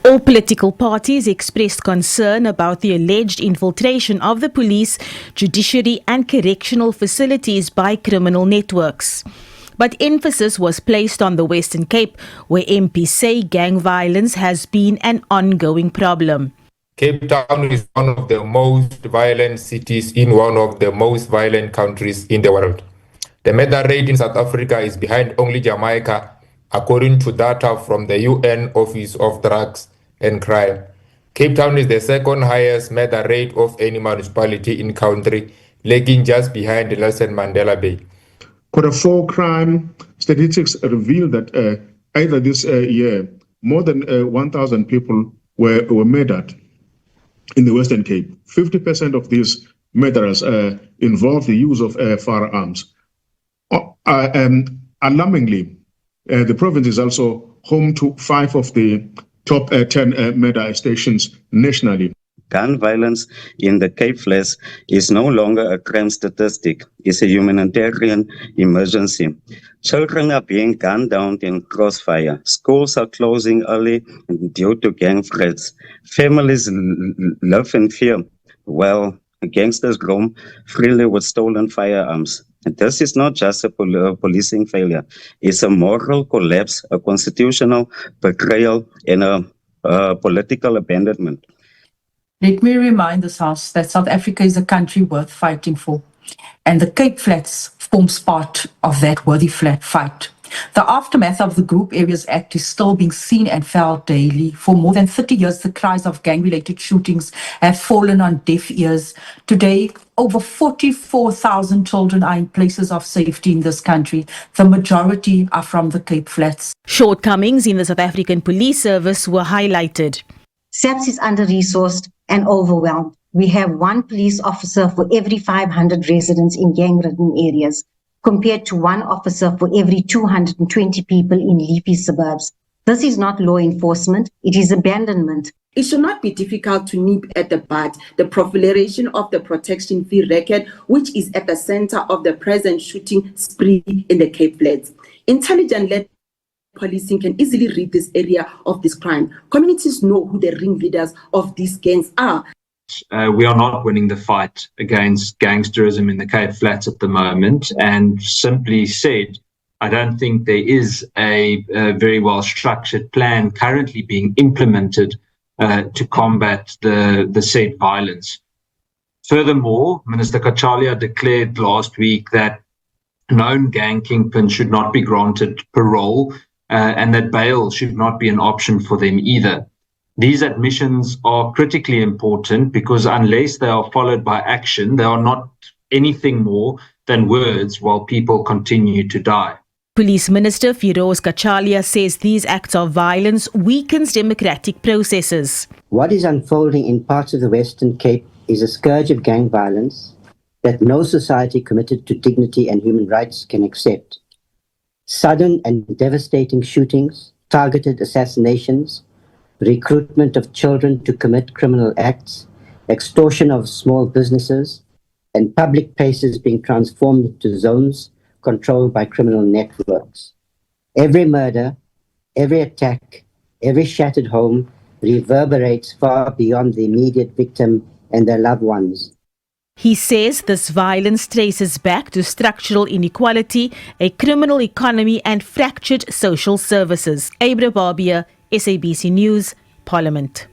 All political parties expressed concern about the alleged infiltration of the police, judiciary and correctional facilities by criminal networks. But emphasis was placed on the Western Cape, where MPs say gang violence has been an ongoing problem. Cape Town is one of the most violent cities in one of the most violent countries in the world. The murder rate in South Africa is behind only Jamaica, according to data from the UN Office of Drugs and Crime. Cape Town is the second highest murder rate of any municipality in country, lagging just behind Nelson Mandela Bay. Q4 crime statistics reveal that either this year, more than 1,000 people were murdered in the Western Cape. 50% of these murderers involved the use of firearms. Alarmingly, the province is also home to 5 of the top 10 murder stations nationally. Gun violence in the Cape Flats is no longer a crime statistic. It's a humanitarian emergency. Children are being gunned down in crossfire. Schools are closing early due to gang threats. Families live in fear while gangsters roam freely with stolen firearms. And this is not just a policing failure. It's a moral collapse, a constitutional betrayal, and a political abandonment. Let me remind this House that South Africa is a country worth fighting for, and the Cape Flats forms part of that worthy fight. The aftermath of the Group Areas Act is still being seen and felt daily. For more than 30 years, the cries of gang-related shootings have fallen on deaf ears. Today, over 44,000 children are in places of safety in this country. The majority are from the Cape Flats. Shortcomings in the South African Police Service were highlighted. SABC is under-resourced and overwhelmed. We have 1 police officer for every 500 residents in gang-ridden areas, compared to 1 officer for every 220 people in leafy suburbs. This is not law enforcement, it is abandonment. It should not be difficult to nip at the bud the proliferation of the protection fee record, which is at the center of the present shooting spree in the Cape Flats. Intelligent-led policing can easily read this area of this crime. Communities know who the ringleaders of these gangs are. We are not winning the fight against gangsterism in the Cape Flats at the moment, and simply said, I don't think there is a very well-structured plan currently being implemented to combat the said violence. Furthermore, Minister Kachalia declared last week that known gang kingpins should not be granted parole and that bail should not be an option for them either. These admissions are critically important because unless they are followed by action, they are not anything more than words while people continue to die. Police Minister Firoz Kachalia says these acts of violence weakens democratic processes. What is unfolding in parts of the Western Cape is a scourge of gang violence that no society committed to dignity and human rights can accept. Sudden and devastating shootings, targeted assassinations, recruitment of children to commit criminal acts, extortion of small businesses, and public places being transformed into zones controlled by criminal networks. Every murder, every attack, every shattered home reverberates far beyond the immediate victim and their loved ones. He says this violence traces back to structural inequality, a criminal economy and fractured social services. Abra Barbia, SABC News, Parliament.